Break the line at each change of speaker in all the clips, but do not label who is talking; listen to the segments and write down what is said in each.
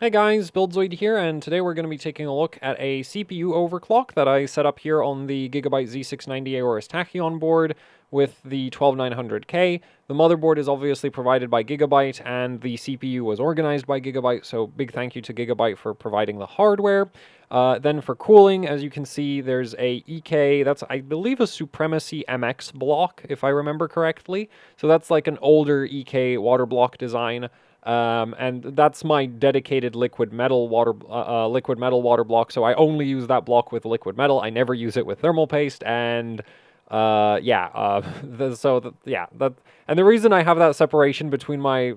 Hey guys, BuildZoid here, and today we're going to be taking a look at a CPU overclock that I set up here on the Gigabyte Z690 Aorus Tachyon board with the 12900K. The motherboard is obviously provided by Gigabyte, and the CPU was organized by Gigabyte, so big thank you to Gigabyte for providing the hardware. Then for cooling, as you can see, there's a EK, that's I believe a Supremacy MX block, if I remember correctly. So that's like an older EK water block design. And that's my dedicated liquid metal water block. So I only use that block with liquid metal. I never use it with thermal paste. And and the reason I have that separation between my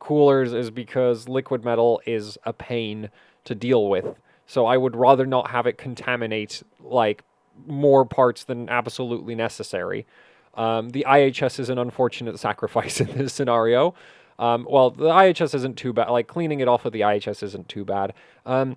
coolers is because liquid metal is a pain to deal with. So I would rather not have it contaminate more parts than absolutely necessary. The IHS is an unfortunate sacrifice in this scenario. Well, the IHS isn't too bad. Like, cleaning it off with the IHS isn't too bad. But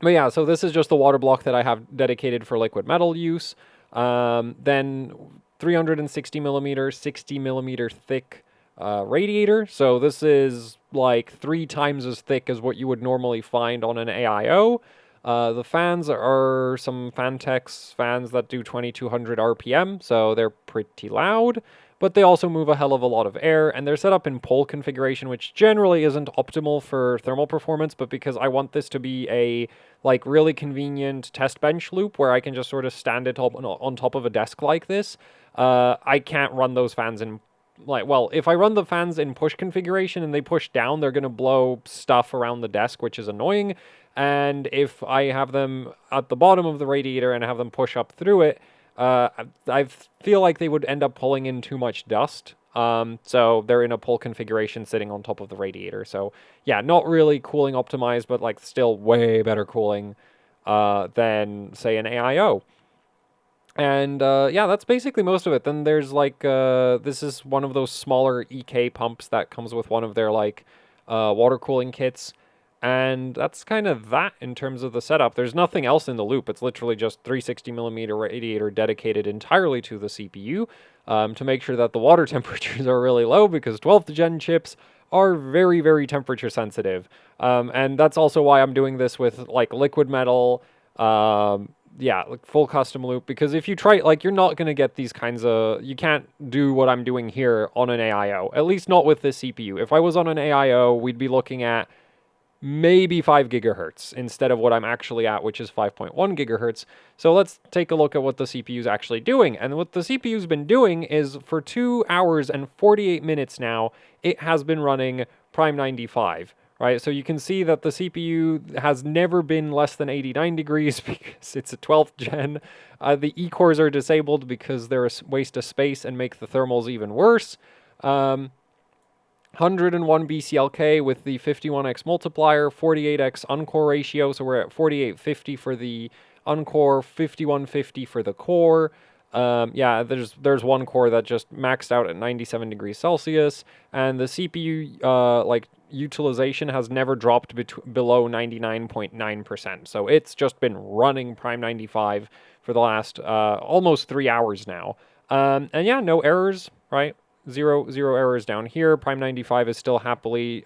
yeah, so this is just the water block that I have dedicated for liquid metal use. Then 360 millimeter, 60 millimeter thick radiator. So this is like 3 times as thick as what you would normally find on an AIO. The fans are some Fantex fans that do 2200 RPM, so they're pretty loud, but they also move a hell of a lot of air, and they're set up in pole configuration, which generally isn't optimal for thermal performance, but because I want this to be a really convenient test bench loop where I can just sort of stand it on top of a desk like this, I can't run those fans in if I run the fans in push configuration and they push down, they're going to blow stuff around the desk, which is annoying. And if I have them at the bottom of the radiator and have them push up through it, I feel like they would end up pulling in too much dust. So they're in a pull configuration sitting on top of the radiator. So yeah, not really cooling optimized, but still way better cooling than, say, an AIO. And yeah, that's basically most of it. Then there's this is one of those smaller EK pumps that comes with one of their water cooling kits. And that's kind of that in terms of the setup. There's nothing else in the loop. It's literally just 360 millimeter radiator dedicated entirely to the CPU to make sure that the water temperatures are really low, because 12th gen chips are very, very temperature sensitive. And that's also why I'm doing this with liquid metal, yeah, full custom loop, because if you try, you're not going to get these kinds of, you can't do what I'm doing here on an AIO, at least not with this CPU. If I was on an AIO, we'd be looking at maybe 5 gigahertz instead of what I'm actually at, which is 5.1 gigahertz. So let's take a look at what the CPU is actually doing. And what the CPU's been doing is, for 2 hours and 48 minutes now, it has been running Prime95. Right, so you can see that the CPU has never been less than 89 degrees because it's a 12th gen. The E-cores are disabled because they're a waste of space and make the thermals even worse. 101 BCLK with the 51x multiplier, 48x uncore ratio, so we're at 4850 for the uncore, 5150 for the core. Yeah, there's one core that just maxed out at 97 degrees Celsius, and the CPU utilization has never dropped below 99.9%. So it's just been running Prime95 for the last almost 3 hours now. And yeah, no errors, right? Zero errors down here. Prime95 is still happily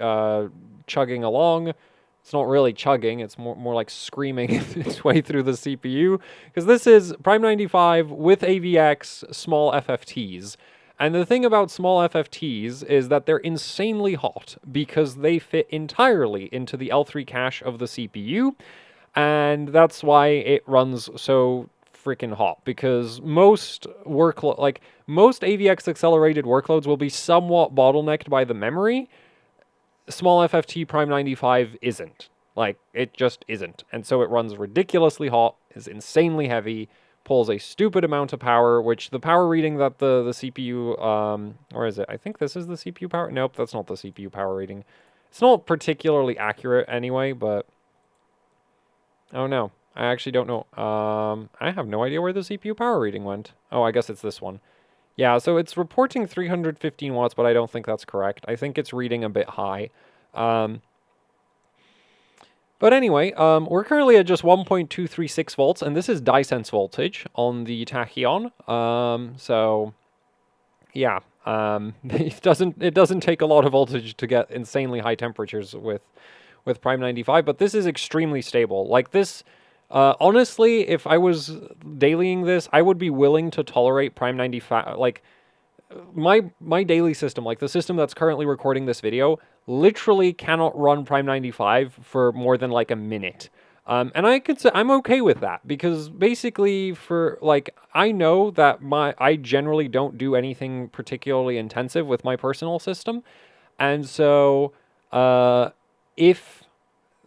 chugging along. It's not really chugging, it's more like screaming its way through the CPU, because this is Prime95 with AVX small FFTs. And the thing about small FFTs is that they're insanely hot because they fit entirely into the L3 cache of the CPU, and that's why it runs so freaking hot, because most most AVX accelerated workloads will be somewhat bottlenecked by the memory. Small FFT Prime95 isn't. It just isn't. And so it runs ridiculously hot, is insanely heavy, pulls a stupid amount of power, which the power reading that the CPU, or is it? I think this is the CPU power. Nope, that's not the CPU power reading. It's not particularly accurate anyway, but oh no, I actually don't know. I have no idea where the CPU power reading went. Oh, I guess it's this one. Yeah, so it's reporting 315 watts, but I don't think that's correct. I think it's reading a bit high. But anyway, we're currently at just 1.236 volts, and this is Dysense voltage on the Tachyon. So yeah, it doesn't take a lot of voltage to get insanely high temperatures with with Prime95, but this is extremely stable. Like this, honestly, if I was dailying this, I would be willing to tolerate Prime95, like my daily system, like the system that's currently recording this video, literally cannot run Prime95 for more than like a minute. And I could say I'm okay with that because basically for like, I know that I generally don't do anything particularly intensive with my personal system. And so, if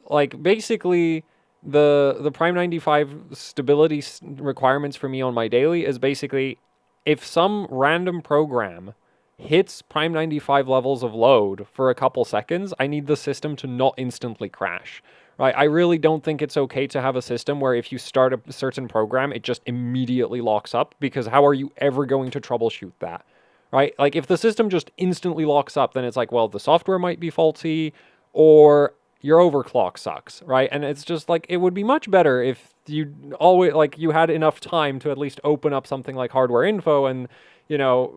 like basically the Prime95 stability requirements for me on my daily is basically if some random program hits Prime95 levels of load for a couple seconds, I need the system to not instantly crash. Right? I really don't think it's okay to have a system where if you start a certain program, it just immediately locks up, because how are you ever going to troubleshoot that? Right? Like if the system just instantly locks up, then it's like, well, the software might be faulty or your overclock sucks, right? And it's just like, it would be much better if you always, like, you had enough time to at least open up something like hardware info and, you know,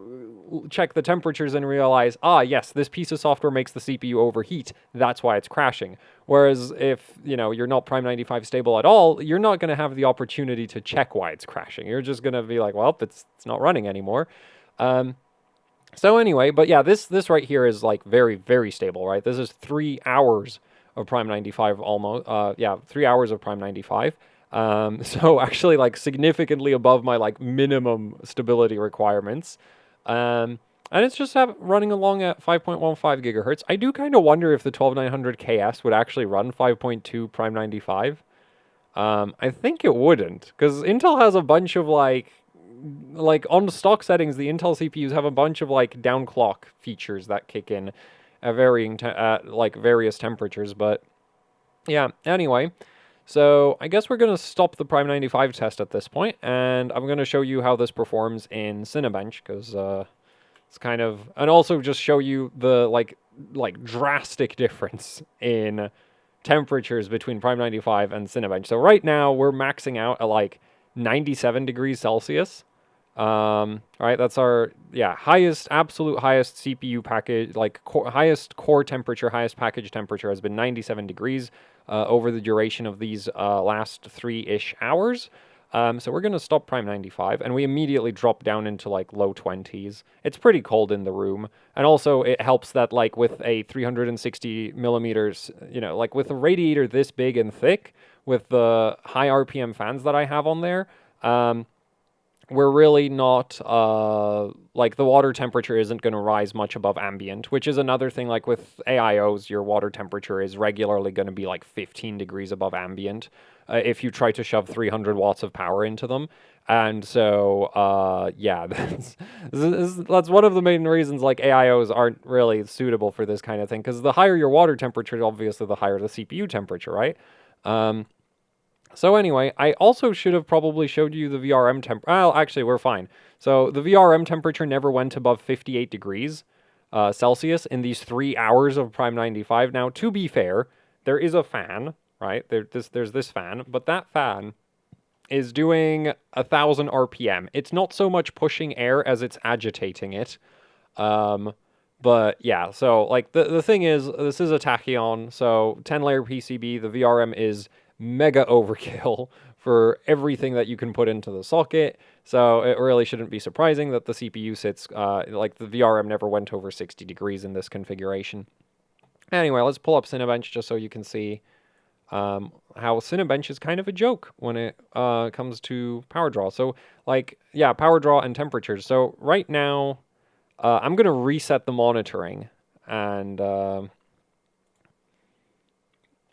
check the temperatures and realize, ah, yes, this piece of software makes the CPU overheat. That's why it's crashing. Whereas if, you know, you're not Prime95 stable at all, you're not going to have the opportunity to check why it's crashing. You're just going to be like, well, it's not running anymore. So anyway, but yeah, this right here is like very, very stable, right? This is 3 hours of Prime95 almost. Yeah, 3 hours of Prime95. So actually like significantly above my like minimum stability requirements. And it's just running along at 5.15 gigahertz. I do kind of wonder if the 12900K's would actually run 5.2 Prime95. I think it wouldn't, because Intel has a bunch of like on stock settings, the Intel CPUs have a bunch of like downclock features that kick in at varying like various temperatures. But yeah, anyway, so I guess we're gonna stop the Prime95 test at this point, and I'm gonna show you how this performs in Cinebench, because it's kind of, and also just show you the like drastic difference in temperatures between Prime95 and Cinebench. So right now we're maxing out at like 97 degrees Celsius. All right, that's our absolute highest CPU package, like highest core temperature, highest package temperature has been 97 degrees over the duration of these last 3-ish hours. So we're going to stop Prime95, and we immediately drop down into like low 20s. It's pretty cold in the room, and also it helps that like with a 360 millimeters, you know, like with a radiator this big and thick, with the high RPM fans that I have on there, we're really not, like the water temperature isn't going to rise much above ambient, which is another thing. Like with AIOs, your water temperature is regularly going to be like 15 degrees above ambient if you try to shove 300 watts of power into them. And so, yeah, that's one of the main reasons like AIOs aren't really suitable for this kind of thing, because the higher your water temperature, obviously the higher the CPU temperature, right? So anyway, I also should have probably showed you the VRM temp. Well, actually, we're fine. So the VRM temperature never went above 58 degrees Celsius in these 3 hours of Prime95. Now, to be fair, there is a fan, right? There's this fan, but that fan is doing 1,000 RPM. It's not so much pushing air as it's agitating it. But yeah, so like the thing is, this is a Tachyon, so 10-layer PCB. The VRM is mega overkill for everything that you can put into the socket. So it really shouldn't be surprising that the CPU sits, like the VRM never went over 60 degrees in this configuration. Anyway, let's pull up Cinebench just so you can see how Cinebench is kind of a joke when it comes to power draw. So like, yeah, power draw and temperatures. So right now, I'm going to reset the monitoring, and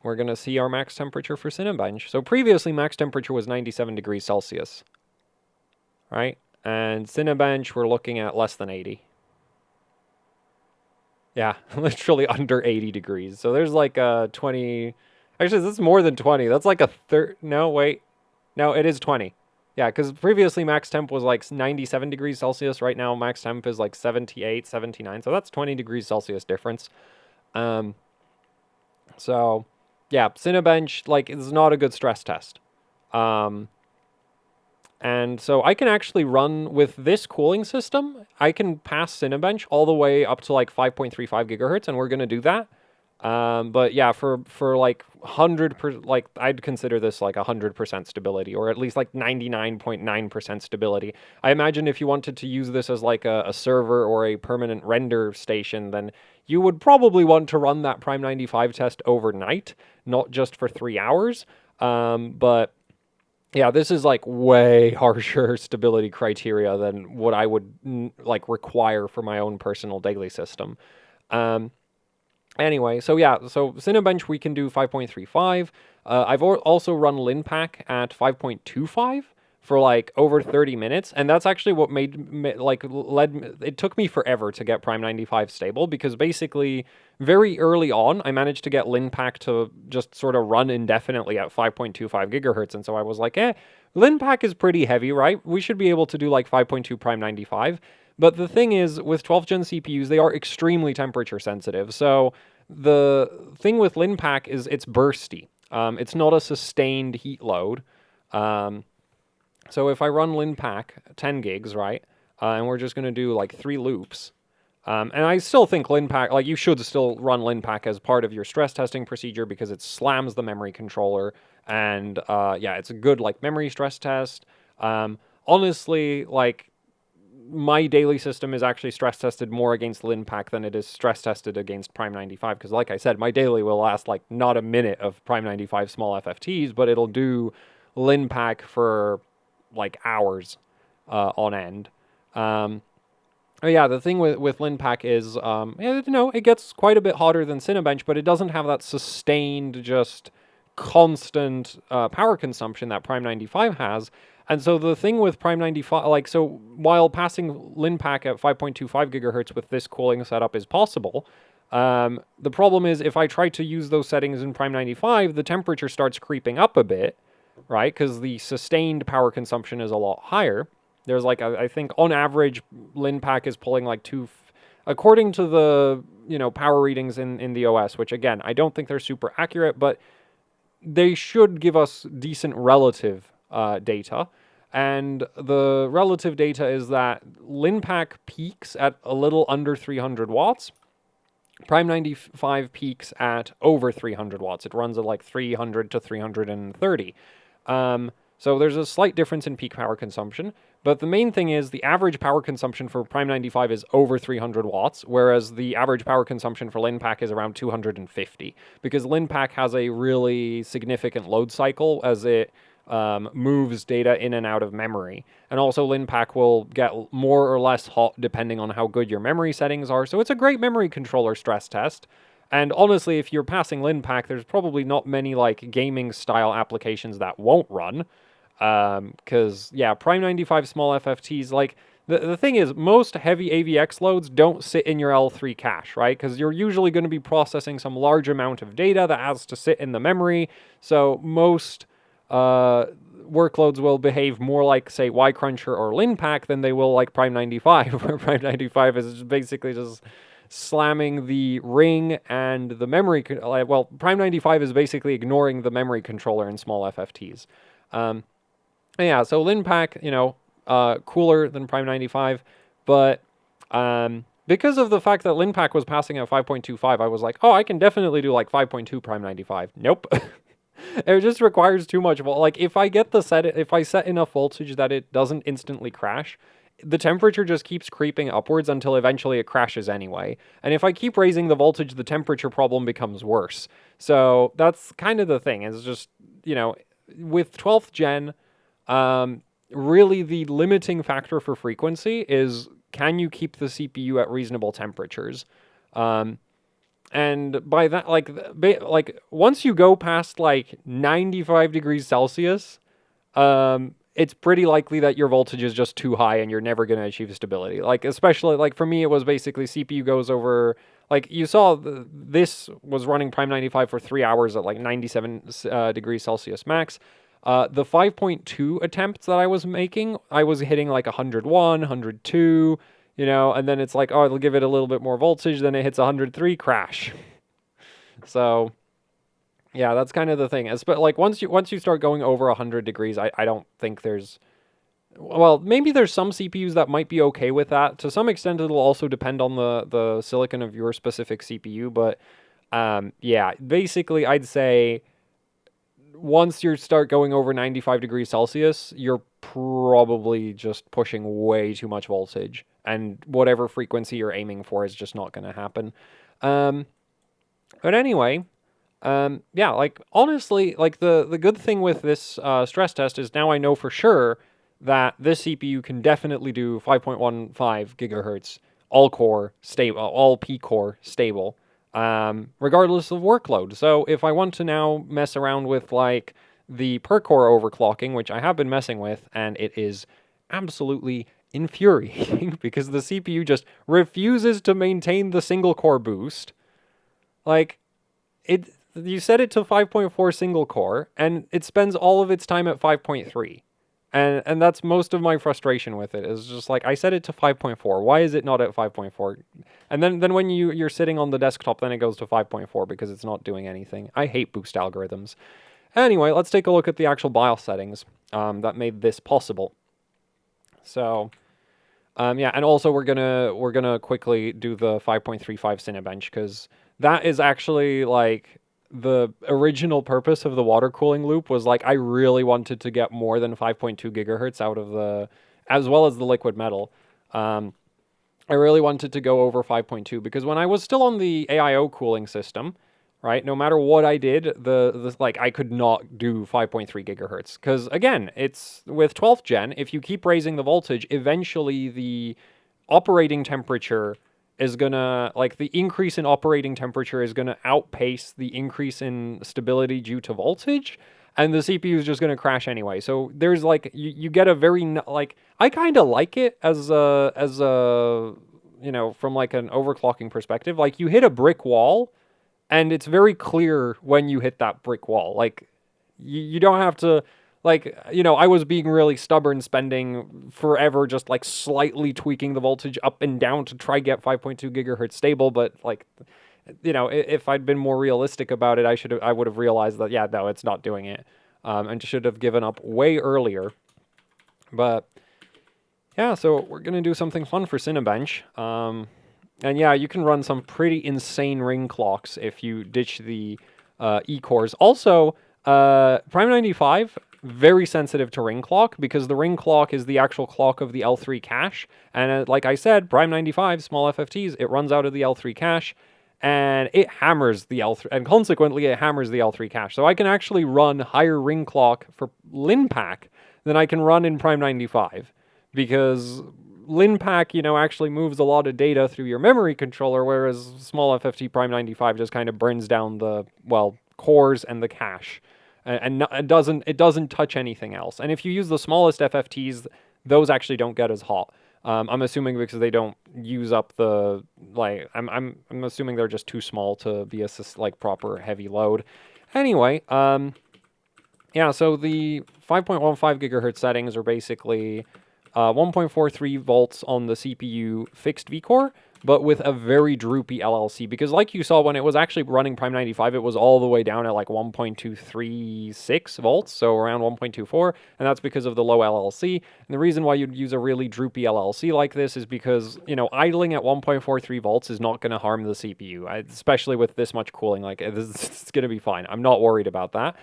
we're going to see our max temperature for Cinebench. So previously, max temperature was 97 degrees Celsius, right? And Cinebench, we're looking at less than 80. Yeah, literally under 80 degrees. So there's like a 20... Actually, that's more than 20. That's like a third... No, wait. No, it is 20. Yeah, because previously max temp was like 97 degrees Celsius. Right now, max temp is like 78, 79. So that's 20 degrees Celsius difference. So... yeah, Cinebench, like, is not a good stress test. And so I can actually run with this cooling system. I can pass Cinebench all the way up to like 5.35 gigahertz, and we're going to do that. But yeah, for like 100%, like I'd consider this like 100% stability, or at least like 99.9% stability. I imagine if you wanted to use this as like a server or a permanent render station, then you would probably want to run that Prime 95 test overnight, not just for 3 hours. But yeah, this is like way harsher stability criteria than what I would like require for my own personal daily system. Um, Anyway, so yeah, so Cinebench we can do 5.35. I've also run Linpack at 5.25 for like over 30 minutes, and that's actually what led it took me forever to get Prime 95 stable, because basically very early on I managed to get Linpack to just sort of run indefinitely at 5.25 gigahertz, and so I was like, Linpack is pretty heavy, right? We should be able to do like 5.2 Prime 95. But the thing is, with 12th gen CPUs, they are extremely temperature sensitive. So the thing with Linpack is it's bursty. It's not a sustained heat load. So if I run Linpack 10 gigs, right, and we're just going to do like 3 loops, and I still think Linpack, like you should still run Linpack as part of your stress testing procedure, because it slams the memory controller, and yeah, it's a good like memory stress test. Honestly, like my daily system is actually stress tested more against Linpack than it is stress tested against Prime 95, because like I said, my daily will last like not a minute of Prime 95 small FFTs, but it'll do Linpack for like hours on end. Yeah, the thing with Linpack is, it gets quite a bit hotter than Cinebench, but it doesn't have that sustained, just constant power consumption that Prime 95 has. And so the thing with Prime 95, like, so while passing Linpack at 5.25 gigahertz with this cooling setup is possible, the problem is if I try to use those settings in Prime 95, the temperature starts creeping up a bit, right? Because the sustained power consumption is a lot higher. There's like, I think on average, Linpack is pulling like according to the, power readings in the OS, which again, I don't think they're super accurate, but they should give us decent relative data. And the relative data is that Linpack peaks at a little under 300 watts. Prime 95 peaks at over 300 watts. It runs at like 300 to 330. So there's a slight difference in peak power consumption, but the main thing is the average power consumption for Prime 95 is over 300 watts, whereas the average power consumption for Linpack is around 250, because Linpack has a really significant load cycle as it moves data in and out of memory. And also Linpack will get more or less hot depending on how good your memory settings are, so it's a great memory controller stress test. And honestly, if you're passing Linpack, there's probably not many like gaming style applications that won't run. Because yeah, Prime 95 small FFTs, like the thing is, most heavy AVX loads don't sit in your L3 cache, right? Because you're usually going to be processing some large amount of data that has to sit in the memory. So most workloads will behave more like, say, YCruncher or Linpack than they will like Prime 95, where Prime 95 is basically just slamming the ring and the memory. Well, Prime 95 is basically ignoring the memory controller in small FFTs. Yeah, so Linpack, cooler than Prime 95, but because of the fact that Linpack was passing at 5.25, I was like, oh, I can definitely do like 5.2 Prime 95. Nope. It just requires too much. Like if I set enough voltage that it doesn't instantly crash, the temperature just keeps creeping upwards until eventually it crashes anyway. And if I keep raising the voltage, the temperature problem becomes worse. So that's kind of the thing. It's just, with 12th gen, really the limiting factor for frequency is, can you keep the CPU at reasonable temperatures? And by that, like once you go past like 95 degrees Celsius, it's pretty likely that your voltage is just too high and you're never going to achieve stability. Like, especially, like, for me, it was basically CPU goes over, like, you saw this was running Prime 95 for 3 hours at, like, 97 degrees Celsius max. The 5.2 attempts that I was making, I was hitting, like, 101, 102, and then it's like, oh, it'll give it a little bit more voltage, then it hits 103, crash. So yeah, that's kind of the thing. But like once you start going over 100 degrees, I don't think there's, well, maybe there's some CPUs that might be okay with that. To some extent, it'll also depend on the silicon of your specific CPU, but Yeah, basically, I'd say once you start going over 95 degrees Celsius, you're probably just pushing way too much voltage, and whatever frequency you're aiming for is just not going to happen. Um, but anyway, yeah, like honestly, like the good thing with this stress test is now I know for sure that this CPU can definitely do 5.15 gigahertz all core stable, all P core stable, regardless of workload. So if I want to now mess around with like the per core overclocking, which I have been messing with, and it is absolutely infuriating because the CPU just refuses to maintain the single core boost. Like it, you set it to 5.4 single core, and it spends all of its time at 5.3. And that's most of my frustration with it, is just like, I set it to 5.4. Why is it not at 5.4? And then when you're sitting on the desktop, then it goes to 5.4 because it's not doing anything. I hate boost algorithms. Anyway, let's take a look at the actual BIOS settings that made this possible. So, yeah, and also we're gonna quickly do the 5.35 Cinebench, because that is actually like the original purpose of the water cooling loop. Was like I really wanted to get more than 5.2 gigahertz out of the, as well as the liquid metal. I really wanted to go over 5.2 because when I was still on the AIO cooling system, right, no matter what I did, the like I could not do 5.3 gigahertz, because again, it's with 12th gen. If you keep raising the voltage, eventually the operating temperature is gonna, like the increase in operating temperature is gonna outpace the increase in stability due to voltage, and the CPU is just gonna crash anyway. So there's like you get a very like, I kind of like it as a you know, from like an overclocking perspective. Like you hit a brick wall, and it's very clear when you hit that brick wall. Like you don't have to, like, you know, I was being really stubborn, spending forever just like slightly tweaking the voltage up and down to try get 5.2 gigahertz stable. But like, you know, if I'd been more realistic about it, I would have realized that, yeah, no, it's not doing it, and should have given up way earlier. But yeah, so we're gonna do something fun for Cinebench. And yeah, you can run some pretty insane ring clocks if you ditch the E-cores. Also, Prime95, very sensitive to ring clock, because the ring clock is the actual clock of the L3 cache. And like I said, Prime95, small FFTs, it runs out of the L3 cache, and it hammers the L3, and consequently it hammers the L3 cache. So I can actually run higher ring clock for Linpack than I can run in Prime95, because Linpack, you know, actually moves a lot of data through your memory controller, whereas small FFT Prime95 just kind of burns down the, well, cores and the cache, and it doesn't touch anything else. And if you use the smallest FFTs, those actually don't get as hot. I'm assuming because they don't use up the, like, I'm assuming they're just too small to be a like proper heavy load. Anyway, yeah, so the 5.15 gigahertz settings are basically 1.43 volts on the CPU fixed vCore, but with a very droopy LLC, because like you saw when it was actually running Prime95, it was all the way down at like 1.236 volts, so around 1.24, and that's because of the low LLC. And the reason why you'd use a really droopy LLC like this is because, you know, idling at 1.43 volts is not going to harm the CPU, especially with this much cooling. Like, it's going to be fine. I'm not worried about that.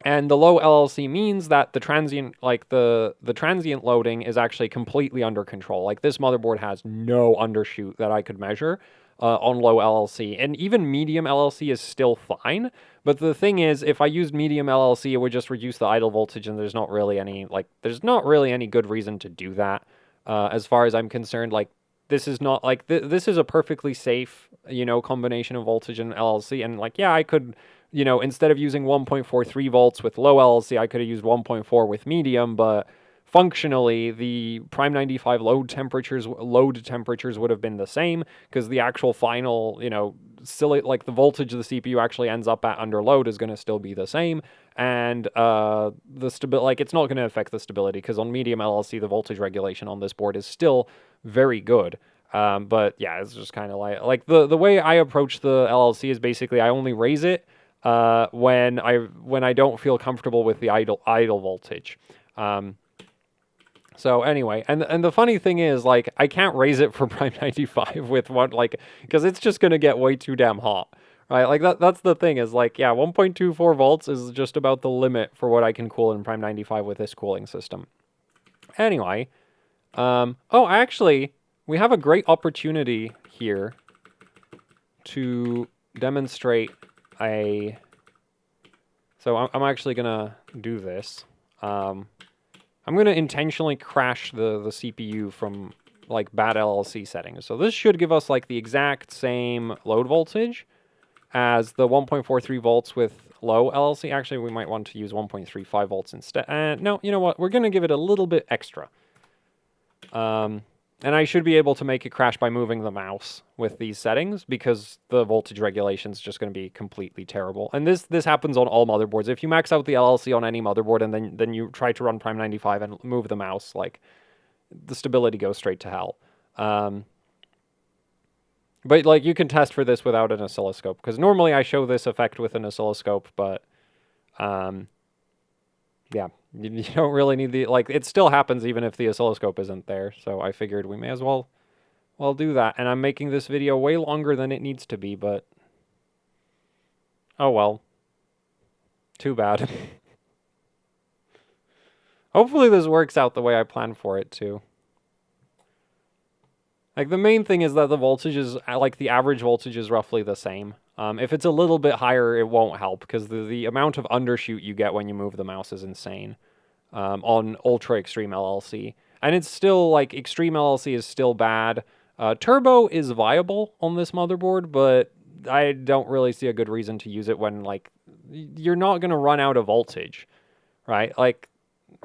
And the low LLC means that the transient, like the transient loading is actually completely under control. Like this motherboard has no undershoot that I could measure on low LLC. And even medium LLC is still fine. But the thing is, if I used medium LLC, it would just reduce the idle voltage, and there's not really any, like, there's not really any good reason to do that. As far as I'm concerned, like, this is not, like, this is a perfectly safe, you know, combination of voltage and LLC. And like, yeah, I could, you know, instead of using 1.43 volts with low LLC, I could have used 1.4 with medium, but functionally, the Prime95 load temperatures would have been the same, because the actual final, you know, like the voltage the CPU actually ends up at under load is going to still be the same, and the stability, like, it's not going to affect the stability, because on medium LLC, the voltage regulation on this board is still very good. But yeah, it's just kind of like the way I approach the LLC is basically I only raise it when I don't feel comfortable with the idle voltage. So anyway, and the funny thing is, like, I can't raise it for Prime95 with one, like, because it's just gonna get way too damn hot, right? Like that's the thing is, like, yeah, 1.24 volts is just about the limit for what I can cool in Prime95 with this cooling system. Anyway, oh, actually, we have a great opportunity here to demonstrate a. So I'm actually gonna do this. I'm going to intentionally crash the CPU from, like, bad LLC settings. So this should give us, like, the exact same load voltage as the 1.43 volts with low LLC. Actually, we might want to use 1.35 volts instead. No, you know what? We're going to give it a little bit extra. And I should be able to make it crash by moving the mouse with these settings because the voltage regulation is just going to be completely terrible. And this happens on all motherboards. If you max out the LLC on any motherboard and then you try to run Prime95 and move the mouse, like, the stability goes straight to hell. But, like, you can test for this without an oscilloscope because normally I show this effect with an oscilloscope, but yeah, you don't really need the, like, it still happens even if the oscilloscope isn't there. So I figured we may as well do that. And I'm making this video way longer than it needs to be, but oh well. Too bad. Hopefully this works out the way I planned for it to. Like, the main thing is that the voltage is, like, the average voltage is roughly the same. If it's a little bit higher, it won't help, because the amount of undershoot you get when you move the mouse is insane on Ultra Extreme LLC. And it's still, like, Extreme LLC is still bad. Turbo is viable on this motherboard, but I don't really see a good reason to use it when, like, you're not going to run out of voltage, right? Like,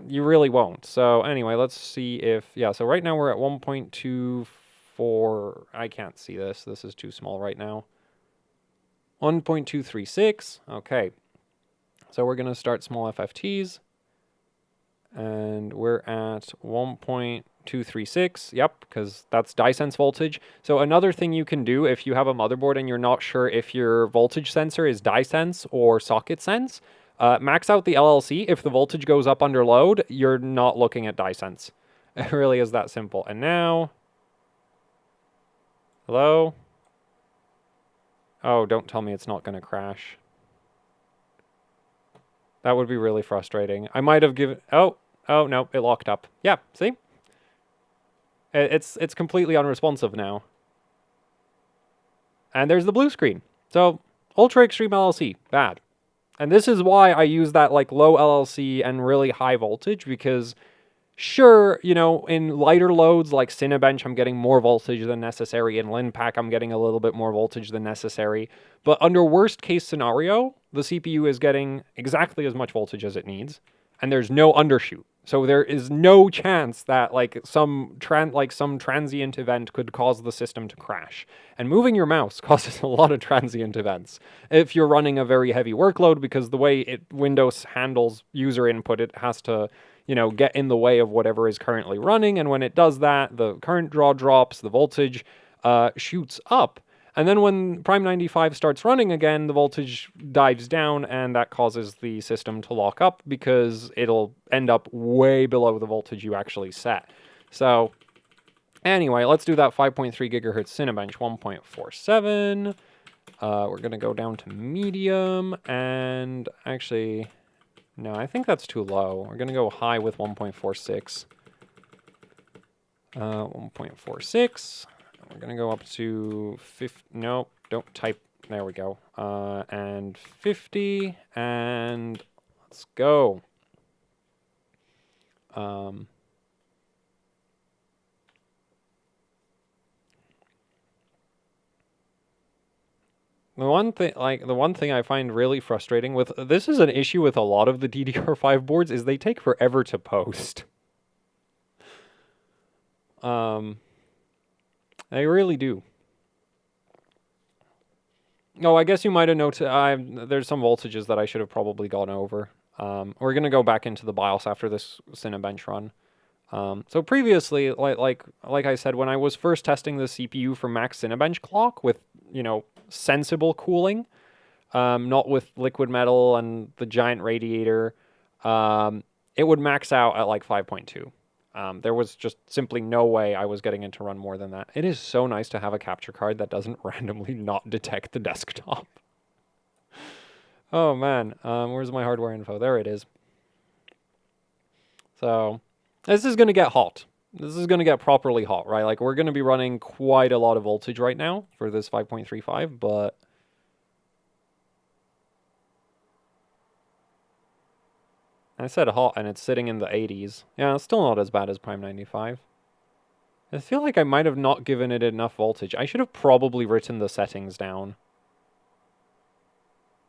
you really won't. So anyway, let's see if, yeah, so right now we're at 1.24. I can't see this. This is too small right now. 1.236. Okay. So we're going to start small FFTs. And we're at 1.236. Yep, because that's DyeSense voltage. So another thing you can do if you have a motherboard and you're not sure if your voltage sensor is DyeSense or socket sense, max out the LLC. If the voltage goes up under load, you're not looking at DyeSense. It really is that simple. And now... Hello? Oh, don't tell me it's not going to crash. That would be really frustrating. I might have given... Oh, no, it locked up. Yeah, see? It's completely unresponsive now. And there's the blue screen. So, Ultra Extreme LLC, bad. And this is why I use that, like, low LLC and really high voltage, because... Sure, you know, in lighter loads like Cinebench, I'm getting more voltage than necessary. In Linpack, I'm getting a little bit more voltage than necessary. But under worst case scenario, the CPU is getting exactly as much voltage as it needs, and there's no undershoot. So there is no chance that, like, some transient event could cause the system to crash. And moving your mouse causes a lot of transient events if you're running a very heavy workload, because the way Windows handles user input, it has to, you know, get in the way of whatever is currently running. And when it does that, the current draw drops, the voltage shoots up. And then when Prime95 starts running again, the voltage dives down, and that causes the system to lock up because it'll end up way below the voltage you actually set. So anyway, let's do that 5.3 gigahertz Cinebench 1.47. We're going to go down to medium, and actually... No, I think that's too low. We're going to go high with 1.46. 1.46. We're going to go up to 50. No, don't type. There we go. And 50. And let's go. The one thing I find really frustrating with this is an issue with a lot of the DDR5 boards is they take forever to post. They really do. Oh, I guess you might have noticed there's some voltages that I should have probably gone over. We're gonna go back into the BIOS after this Cinebench run. So previously, like I said, when I was first testing the CPU for max Cinebench clock with, you know, sensible cooling, not with liquid metal and the giant radiator, it would max out at like 5.2. There was just simply no way I was getting it to run more than that. It is so nice to have a capture card that doesn't randomly not detect the desktop. Oh man, where's my hardware info? There it is. So, this is going to get hot. This is going to get properly hot, right? Like, we're going to be running quite a lot of voltage right now for this 5.35, but... I said hot, and it's sitting in the 80s. Yeah, it's still not as bad as Prime95. I feel like I might have not given it enough voltage. I should have probably written the settings down.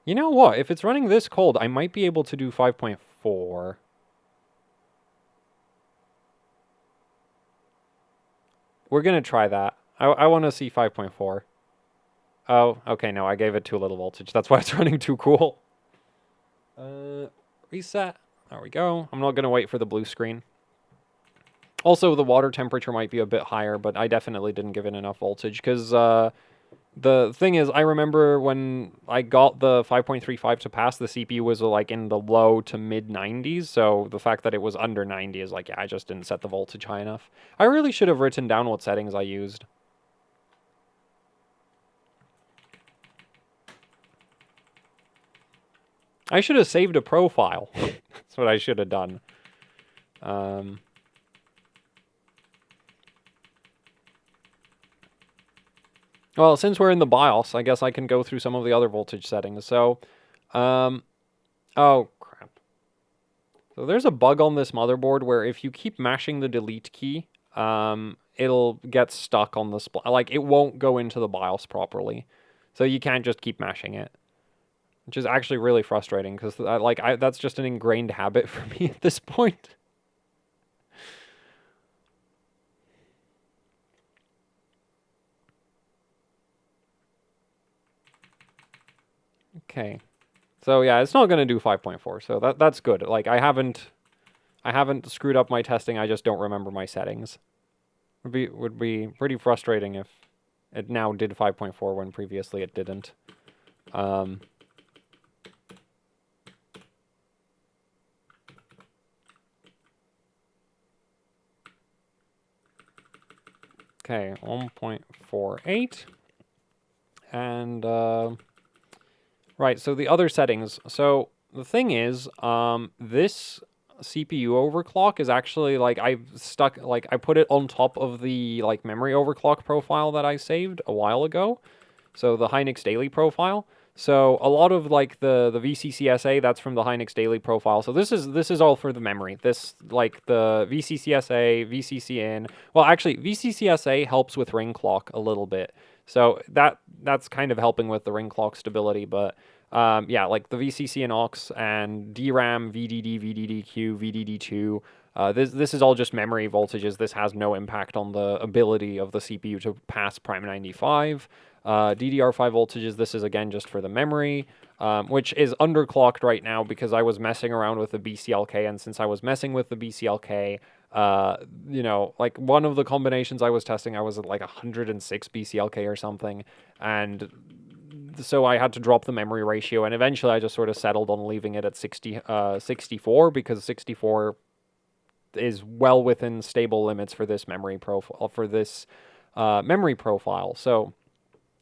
You know what? If it's running this cold, I might be able to do 5.4. We're going to try that. I want to see 5.4. Oh, okay, no, I gave it too little voltage. That's why it's running too cool. Reset. There we go. I'm not going to wait for the blue screen. Also, the water temperature might be a bit higher, but I definitely didn't give it enough voltage, because the thing is, I remember when I got the 5.35 to pass, the CPU was like in the low to mid 90s, so the fact that it was under 90 is like, yeah, I just didn't set the voltage high enough. I really should have written down what settings I used. I should have saved a profile. That's what I should have done. Well, since we're in the BIOS, I guess I can go through some of the other voltage settings. So, oh, crap. So there's a bug on this motherboard where if you keep mashing the delete key, it'll get stuck on the like, it won't go into the BIOS properly. So you can't just keep mashing it. Which is actually really frustrating, because that's just an ingrained habit for me at this point. Okay. So yeah, it's not going to do 5.4, so that's good. Like, I haven't screwed up my testing, I just don't remember my settings. Would be pretty frustrating if it now did 5.4 when previously it didn't. Okay, 1.48. And, right, so the other settings. So, the thing is, this CPU overclock is actually, like, I put it on top of the, like, memory overclock profile that I saved a while ago. So, the Hynix Daily profile. So, a lot of, like, the VCCSA, that's from the Hynix Daily profile. So, this is all for the memory. This, like, the VCCSA, VCCN. Well, actually, VCCSA helps with ring clock a little bit. So, that's kind of helping with the ring clock stability, but... yeah, like the VCC and aux and DRAM, VDD, VDDQ, VDD2. This is all just memory voltages. This has no impact on the ability of the CPU to pass Prime95. DDR5 voltages, this is again just for the memory, which is underclocked right now because I was messing around with the BCLK, and since I was messing with the BCLK, you know, like one of the combinations I was testing, I was at like 106 BCLK or something, and so I had to drop the memory ratio, and eventually I just sort of settled on leaving it at 64, because 64 is well within stable limits for this memory profile, So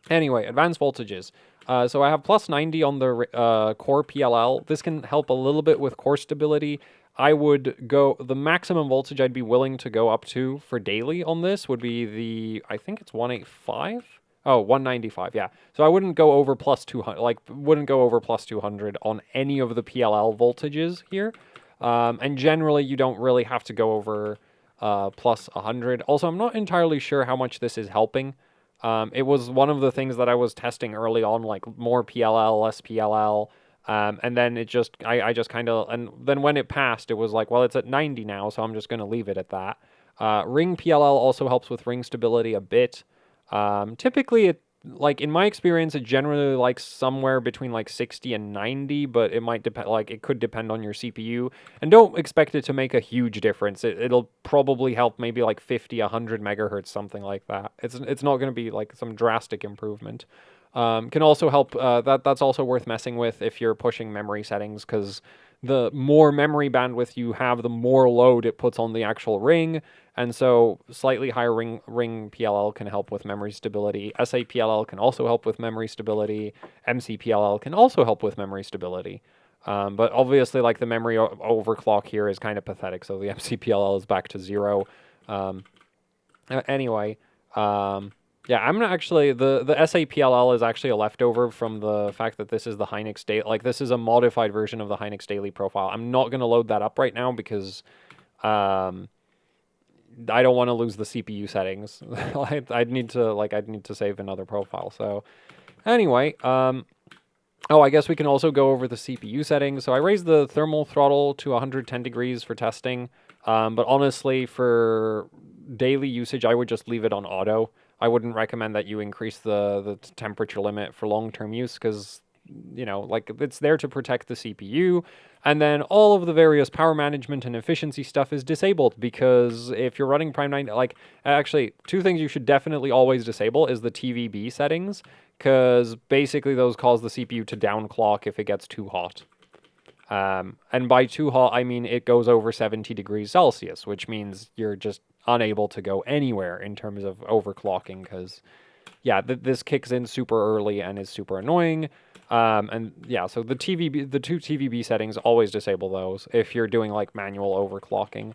anyway, advanced voltages. So I have plus 90 on the core PLL. This can help a little bit with core stability. I would go, the maximum voltage I'd be willing to go up to for daily on this would be the, I think it's 185? Oh, 195, yeah. So I wouldn't go over plus 200, like, wouldn't go over plus 200 on any of the PLL voltages here. And generally, you don't really have to go over plus 100. Also, I'm not entirely sure how much this is helping. It was one of the things that I was testing early on, like more PLL, less PLL. And then it just, I just kind of, and then when it passed, it was like, well, it's at 90 now, so I'm just going to leave it at that. Ring PLL also helps with ring stability a bit. Typically, it, like, in my experience, it generally likes somewhere between like 60 and 90, but it might depend, like, it could depend on your CPU. And don't expect it to make a huge difference. It'll probably help maybe like 50, 100 megahertz, something like that. It's not going to be like some drastic improvement. Can also help, that's also worth messing with if you're pushing memory settings, because the more memory bandwidth you have, the more load it puts on the actual ring, and so slightly higher ring PLL can help with memory stability. SA PLL can also help with memory stability. MC PLL can also help with memory stability. But obviously, like, the memory overclock here is kind of pathetic, so the MC PLL is back to 0. Anyway, yeah, I'm gonna actually, the SAPLL is actually a leftover from the fact that this is the Hynix Daily, like, this is a modified version of the Hynix Daily profile. I'm not gonna load that up right now because I don't want to lose the CPU settings. I'd need to save another profile. So anyway, oh, I guess we can also go over the CPU settings. So I raised the thermal throttle to 110 degrees for testing, but honestly, for daily usage, I would just leave it on auto. I wouldn't recommend that you increase the temperature limit for long-term use because, you know, like, it's there to protect the CPU. And then all of the various power management and efficiency stuff is disabled because if you're running Prime9, like, actually, two things you should definitely always disable is the TVB settings, because basically those cause the CPU to downclock if it gets too hot. And by too hot, I mean it goes over 70 degrees Celsius, which means you're just unable to go anywhere in terms of overclocking, because, yeah, this kicks in super early and is super annoying. And yeah, so the two TVB settings, always disable those if you're doing, like, manual overclocking.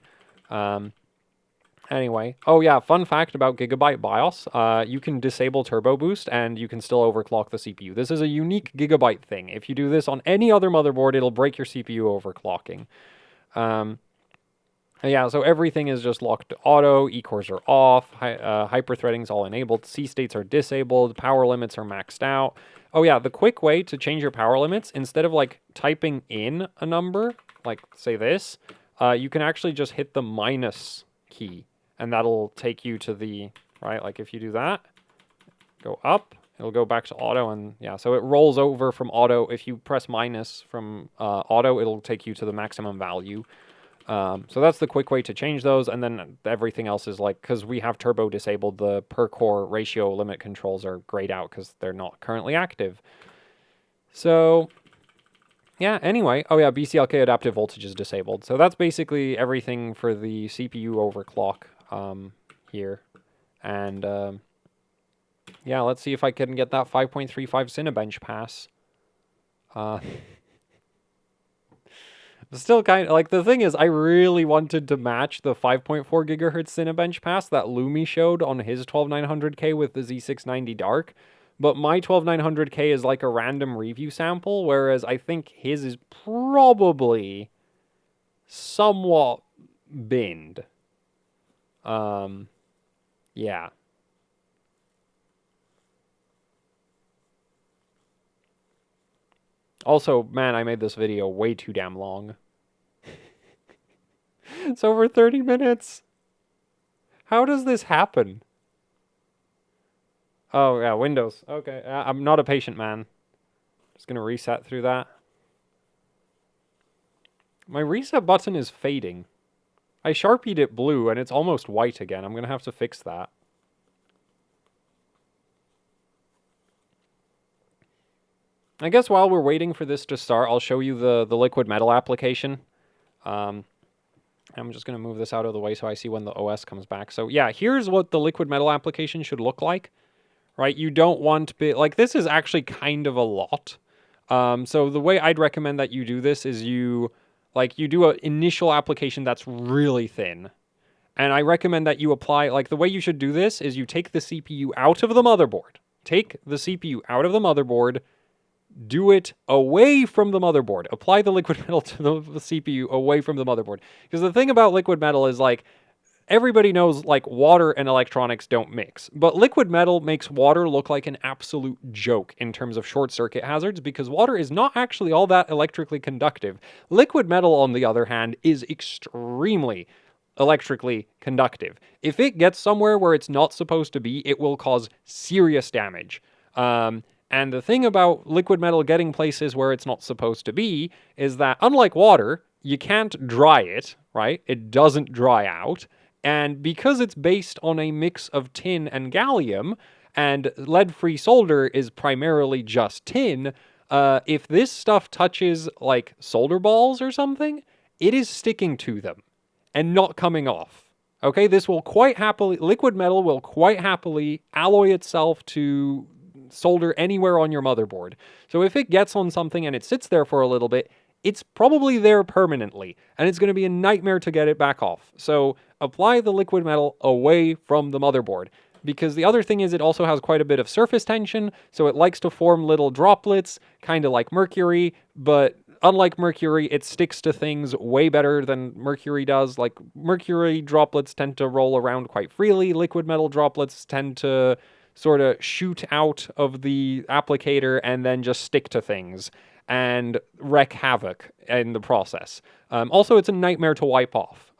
Anyway, oh yeah, fun fact about Gigabyte BIOS, you can disable Turbo Boost and you can still overclock the CPU. This is a unique Gigabyte thing. If you do this on any other motherboard, it'll break your CPU overclocking. Yeah, so everything is just locked to auto, E-cores are off, hyperthreading's all enabled, C-states are disabled, power limits are maxed out. Oh yeah, the quick way to change your power limits, instead of, like, typing in a number, like, say this, you can actually just hit the minus key, and that'll take you to the, right, like, if you do that, go up, it'll go back to auto, and yeah, so it rolls over from auto. If you press minus from auto, it'll take you to the maximum value. So that's the quick way to change those, and then everything else is, like, because we have turbo disabled, the per core ratio limit controls are grayed out because they're not currently active. So yeah, anyway, oh yeah, BCLK adaptive voltage is disabled. So that's basically everything for the CPU overclock here. And yeah, let's see if I can get that 5.35 Cinebench pass. Still kind of, like, the thing is, I really wanted to match the 5.4 gigahertz Cinebench pass that Lumi showed on his 12900K with the Z690 Dark. But my 12900K is like a random review sample, whereas I think his is probably somewhat binned. Yeah. Also, man, I made this video way too damn long. It's over 30 minutes. How does this happen? Oh, yeah, Windows. Okay, I'm not a patient man. Just gonna reset through that. My reset button is fading. I Sharpied it blue, and it's almost white again. I'm gonna have to fix that. I guess while we're waiting for this to start, I'll show you the liquid metal application. I'm just going to move this out of the way so I see when the OS comes back. So yeah, here's what the liquid metal application should look like, right? You don't want like, this is actually kind of a lot. So the way I'd recommend that you do this is you do an initial application that's really thin. And I recommend that you apply, like, the way you should do this is you take the CPU out of the motherboard. Take the CPU out of the motherboard, do it away from the motherboard. Apply the liquid metal to the CPU away from the motherboard. Because the thing about liquid metal is, like, everybody knows, like, water and electronics don't mix. But liquid metal makes water look like an absolute joke in terms of short circuit hazards, because water is not actually all that electrically conductive. Liquid metal, on the other hand, is extremely electrically conductive. If it gets somewhere where it's not supposed to be, it will cause serious damage. And the thing about liquid metal getting places where it's not supposed to be is that, unlike water, you can't dry it, right? It doesn't dry out. And because it's based on a mix of tin and gallium, and lead-free solder is primarily just tin, if this stuff touches like solder balls or something, it is sticking to them and not coming off. Okay, this will quite happily, liquid metal will quite happily alloy itself to solder anywhere on your motherboard. So if it gets on something and it sits there for a little bit, it's probably there permanently, and it's going to be a nightmare to get it back off. So apply the liquid metal away from the motherboard. Because the other thing is it also has quite a bit of surface tension, so it likes to form little droplets, kind of like mercury, but unlike mercury, it sticks to things way better than mercury does. Like, mercury droplets tend to roll around quite freely. Liquid metal droplets tend to sort of shoot out of the applicator and then just stick to things and wreak havoc in the process. Also, it's a nightmare to wipe off.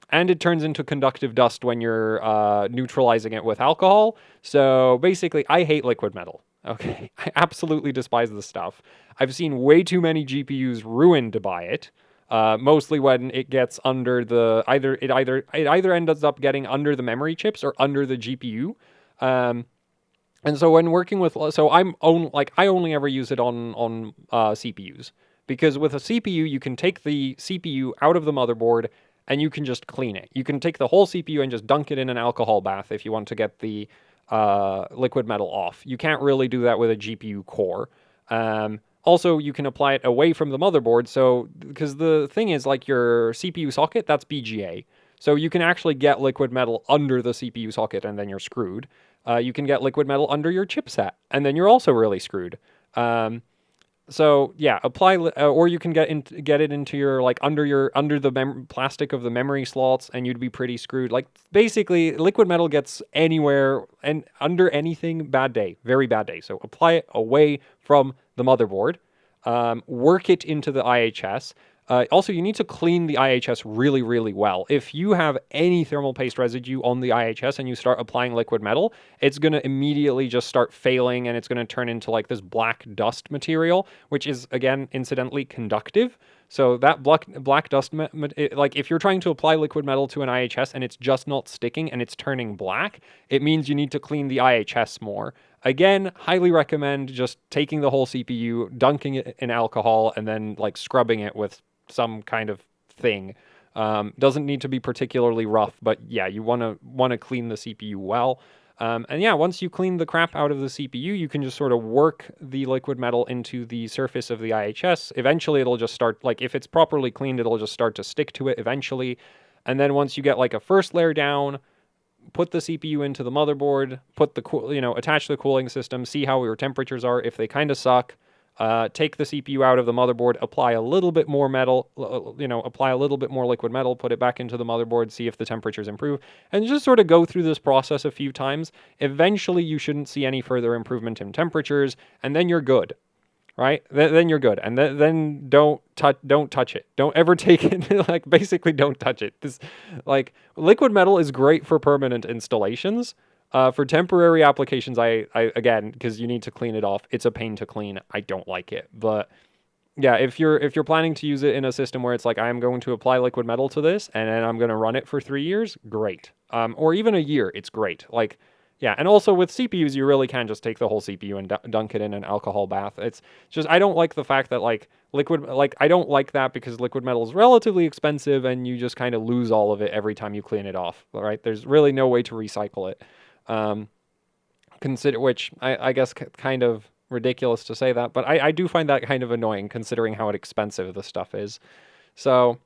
And it turns into conductive dust when you're neutralizing it with alcohol. So basically, I hate liquid metal. Okay, I absolutely despise this stuff. I've seen way too many GPUs ruined by it. Mostly when it gets under the it either ends up getting under the memory chips or under the GPU. And so when working with, so I only ever use it on CPUs, because with a CPU you can take the CPU out of the motherboard and you can just clean it. You can take the whole CPU and just dunk it in an alcohol bath if you want to get the liquid metal off. You can't really do that with a GPU core. Also, you can apply it away from the motherboard. So, because the thing is, like, your CPU socket, that's BGA. So you can actually get liquid metal under the CPU socket and then you're screwed. You can get liquid metal under your chipset and then you're also really screwed. So yeah, apply, or you can get it into your, like, under the plastic of the memory slots, and you'd be pretty screwed. Like, basically, liquid metal gets anywhere and under anything, bad day, very bad day. So apply it away from the motherboard. Work it into the IHS. Also, you need to clean the IHS really, really well. If you have any thermal paste residue on the IHS and you start applying liquid metal, it's going to immediately just start failing, and it's going to turn into like this black dust material, which is, again, incidentally conductive. So that black dust, like, if you're trying to apply liquid metal to an IHS and it's just not sticking and it's turning black, it means you need to clean the IHS more. Again, highly recommend just taking the whole CPU, dunking it in alcohol, and then, like, scrubbing it with some kind of thing. Doesn't need to be particularly rough, but yeah, you want to clean the CPU well. And yeah, once you clean the crap out of the CPU, you can just sort of work the liquid metal into the surface of the IHS. Eventually, it'll just start, like, if it's properly cleaned, it'll just start to stick to it eventually. And then once you get, like, a first layer down, put the CPU into the motherboard, put the attach the cooling system, see how your temperatures are. If they kind of suck, take the CPU out of the motherboard, apply a little bit more metal, apply a little bit more liquid metal, put it back into the motherboard, see if the temperatures improve, and just sort of go through this process a few times. Eventually, you shouldn't see any further improvement in temperatures, and then you're good. Right? Then you're good. And then don't touch it. Don't ever take it. Like, basically, don't touch it. This, like, liquid metal is great for permanent installations. For temporary applications, I again, because you need to clean it off, it's a pain to clean. I don't like it. But yeah, if you're planning to use it in a system where it's like, I'm going to apply liquid metal to this and then I'm going to run it for 3 years, great. Or even a year, it's great. Like, yeah, and also with CPUs, you really can just take the whole CPU and dunk it in an alcohol bath. It's just, I don't like the fact that, like, I don't like that because liquid metal is relatively expensive and you just kind of lose all of it every time you clean it off, right? There's really no way to recycle it. Which I guess kind of ridiculous to say that, but I do find that kind of annoying considering how expensive the stuff is. So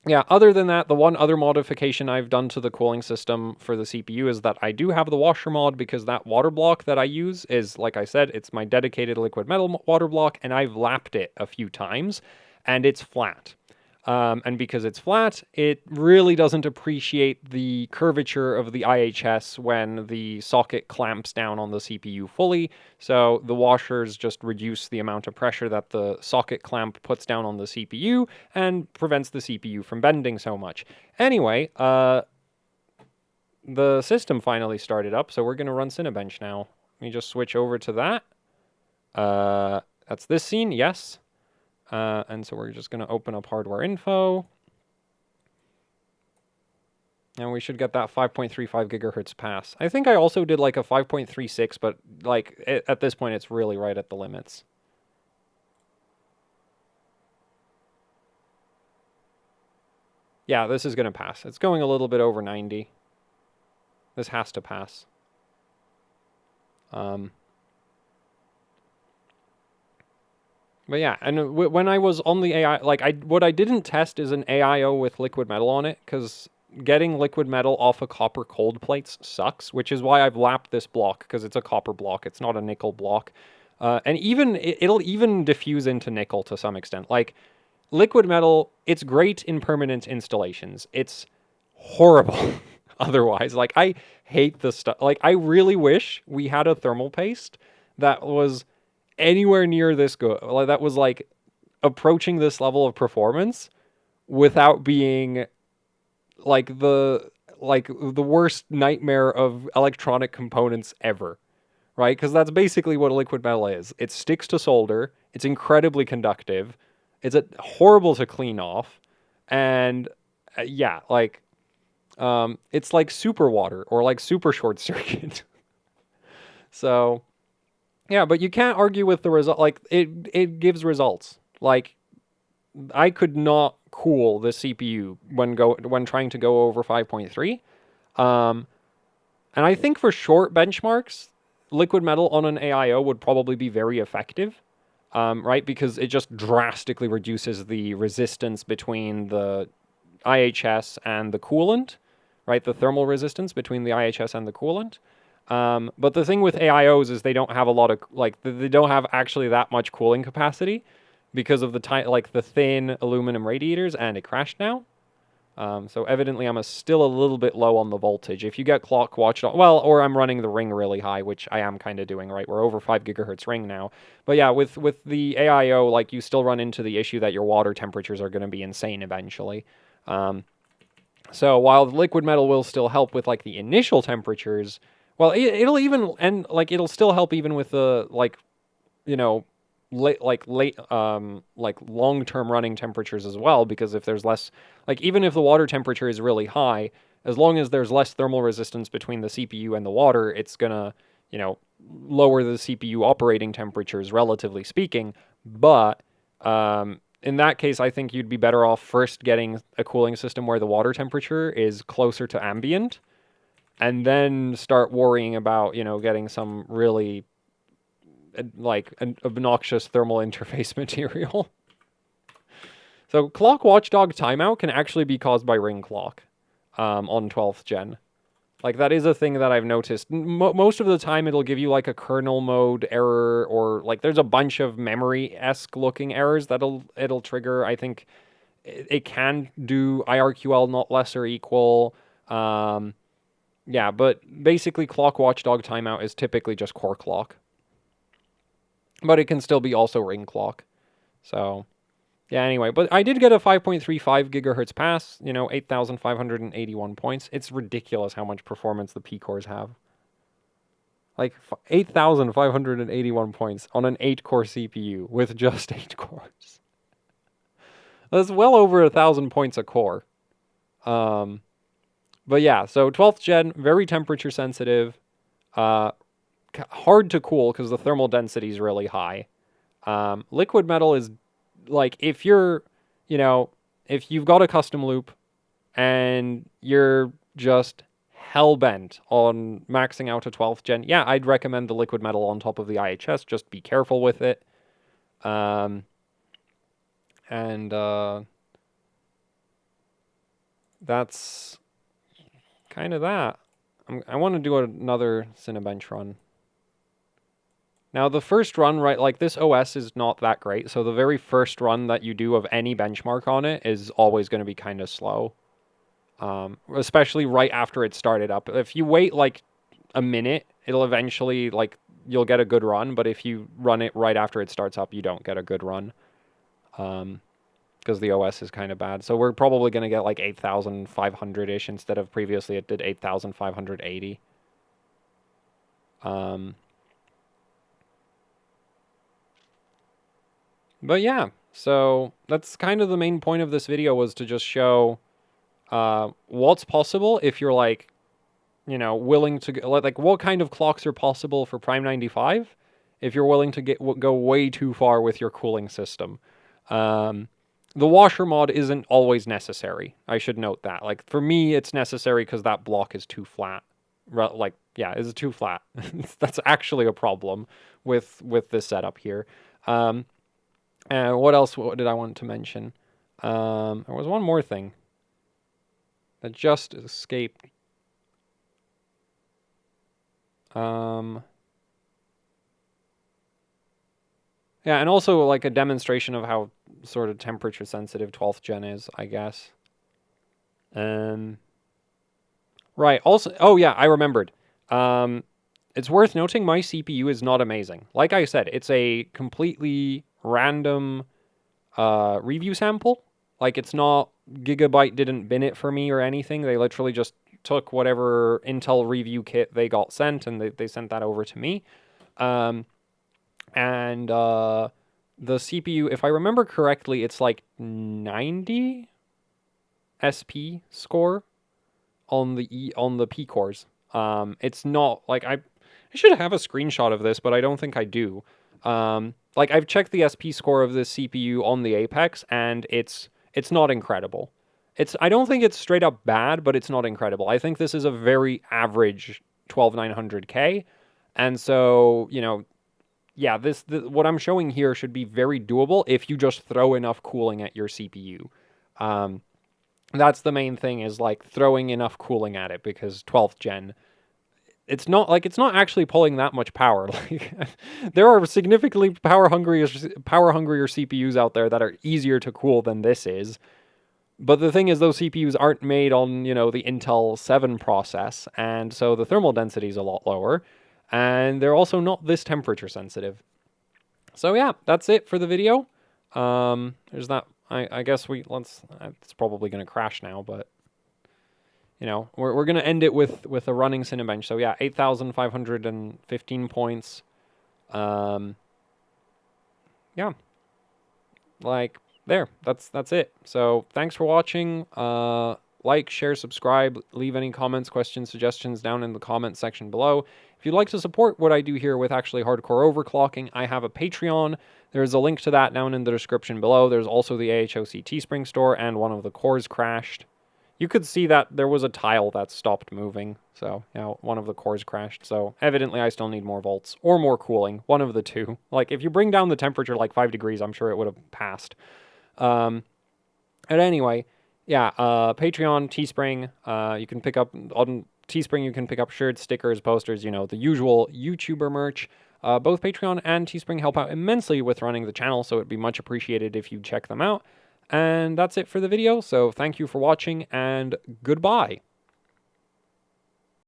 yeah, other than that, the one other modification I've done to the cooling system for the CPU is that I do have the washer mod, because that water block that I use is, like I said, it's my dedicated liquid metal water block, and I've lapped it a few times, and it's flat. And because it's flat, it really doesn't appreciate the curvature of the IHS when the socket clamps down on the CPU fully. So the washers just reduce the amount of pressure that the socket clamp puts down on the CPU and prevents the CPU from bending so much. Anyway, the system finally started up, so we're going to run Cinebench now. Let me just switch over to that. That's this scene, yes. And so we're just going to open up hardware info. And we should get that 5.35 gigahertz pass. I think I also did like a 5.36, but like at this point it's really right at the limits. Yeah, this is going to pass. It's going a little bit over 90. This has to pass. But yeah, and when I was on the AI, like what I didn't test is an AIO with liquid metal on it, because getting liquid metal off of copper cold plates sucks, which is why I've lapped this block, because it's a copper block. It's not a nickel block. And even it'll even diffuse into nickel to some extent. Like, liquid metal, it's great in permanent installations. It's horrible otherwise. Like, I hate the stuff. Like, I really wish we had a thermal paste that was anywhere near this good. Like, that was like approaching this level of performance without being like the worst nightmare of electronic components ever. Right? Because that's basically what a liquid metal is. It sticks to solder. It's incredibly conductive. It's horrible to clean off, and yeah, like it's like super water or like super short circuit. So yeah, but you can't argue with the result. Like it gives results. Like I could not cool the CPU when trying to go over 5.3. And I think for short benchmarks, liquid metal on an AIO would probably be very effective. Right? Because it just drastically reduces the resistance between the IHS and the coolant, right? The thermal resistance between the IHS and the coolant. But the thing with AIOs is they don't have a lot of, like, they don't have actually that much cooling capacity because of the the thin aluminum radiators, and it crashed now. So evidently I'm still a little bit low on the voltage. If you get clock watched, well, or I'm running the ring really high, which I am kind of doing, right? We're over 5 gigahertz ring now. But yeah, with the AIO, like, you still run into the issue that your water temperatures are going to be insane eventually. So while the liquid metal will still help with like the initial temperatures, well, it'll even, and like it'll still help even with the you know, late long-term running temperatures as well, because if there's less, like, even if the water temperature is really high, as long as there's less thermal resistance between the CPU and the water, it's gonna, lower the CPU operating temperatures, relatively speaking. But in that case, I think you'd be better off first getting a cooling system where the water temperature is closer to ambient, and then start worrying about, getting some really like an obnoxious thermal interface material. So clock watchdog timeout can actually be caused by ring clock on 12th gen. Like, that is a thing that I've noticed. Most of the time it'll give you like a kernel mode error, or like there's a bunch of memory-esque looking errors that it'll trigger. I think it can do IRQL not less or equal. Yeah, but basically clock watchdog timeout is typically just core clock. But it can still be also ring clock. So, yeah, anyway. But I did get a 5.35 gigahertz pass, 8,581 points. It's ridiculous how much performance the P-cores have. Like, 8,581 points on an 8-core CPU with just 8 cores. That's well over 1,000 points a core. But yeah, so 12th gen, very temperature sensitive. Hard to cool because the thermal density is really high. Liquid metal is like, if you're, if you've got a custom loop and you're just hell-bent on maxing out a 12th gen, yeah, I'd recommend the liquid metal on top of the IHS. Just be careful with it. That's kind of that. I want to do another Cinebench run. Now, the first run, right, like, this OS is not that great, so the very first run that you do of any benchmark on it is always going to be kind of slow. Especially right after it started up. If you wait, like, a minute, it'll eventually, like, you'll get a good run, but if you run it right after it starts up, you don't get a good run. Because the OS is kind of bad. So we're probably going to get, like, 8,500-ish instead of previously it did 8,580. But yeah, so that's kind of the main point of this video, was to just show what's possible if you're like, you know, willing to go, like what kind of clocks are possible for Prime95 if you're willing to go way too far with your cooling system. The washer mod isn't always necessary. I should note that. Like for me, it's necessary because that block is too flat. Like, yeah, it's too flat. That's actually a problem with this setup here. And what else did I want to mention? There was one more thing that just escaped. Yeah, and also like a demonstration of how sort of temperature sensitive 12th gen is, I guess. Right. Also, oh yeah, I remembered. It's worth noting my CPU is not amazing. Like I said, it's a completely random review sample. Like it's not, Gigabyte didn't bin it for me or anything. They literally just took whatever Intel review kit they got sent and they sent that over to me. The CPU, if I remember correctly, it's like 90 SP score on the P cores. It's not like I should have a screenshot of this, but I don't think I do. Like I've checked the SP score of this CPU on the Apex, and it's not incredible. I don't think it's straight up bad, but it's not incredible. I think this is a very average 12900K, and so you know, yeah, what I'm showing here should be very doable if you just throw enough cooling at your CPU. That's the main thing, is like throwing enough cooling at it, because 12th gen, it's not actually pulling that much power. Like there are significantly power hungrier CPUs out there that are easier to cool than this is. But the thing is, those CPUs aren't made on, you know, the Intel 7 process, and so the thermal density is a lot lower, and they're also not this temperature sensitive. So yeah, that's it for the video. There's that. I guess it's probably going to crash now, but you know, we're going to end it with a running Cinebench. So yeah, 8,515 points. Yeah. Like there, that's it. So thanks for watching. Like, share, subscribe, leave any comments, questions, suggestions down in the comment section below. If you'd like to support what I do here with actually hardcore overclocking, I have a Patreon. There's a link to that down in the description below. There's also the AHOC Teespring store, and one of the cores crashed. You could see that there was a tile that stopped moving. So, you know, one of the cores crashed. So, evidently I still need more volts or more cooling. One of the two. Like, if you bring down the temperature like 5 degrees, I'm sure it would have passed. And anyway, yeah, Patreon, Teespring, you can pick up, on Teespring you can pick up shirts, stickers, posters, you know, the usual YouTuber merch. Both Patreon and Teespring help out immensely with running the channel, so it'd be much appreciated if you check them out. And that's it for the video, so thank you for watching, and goodbye.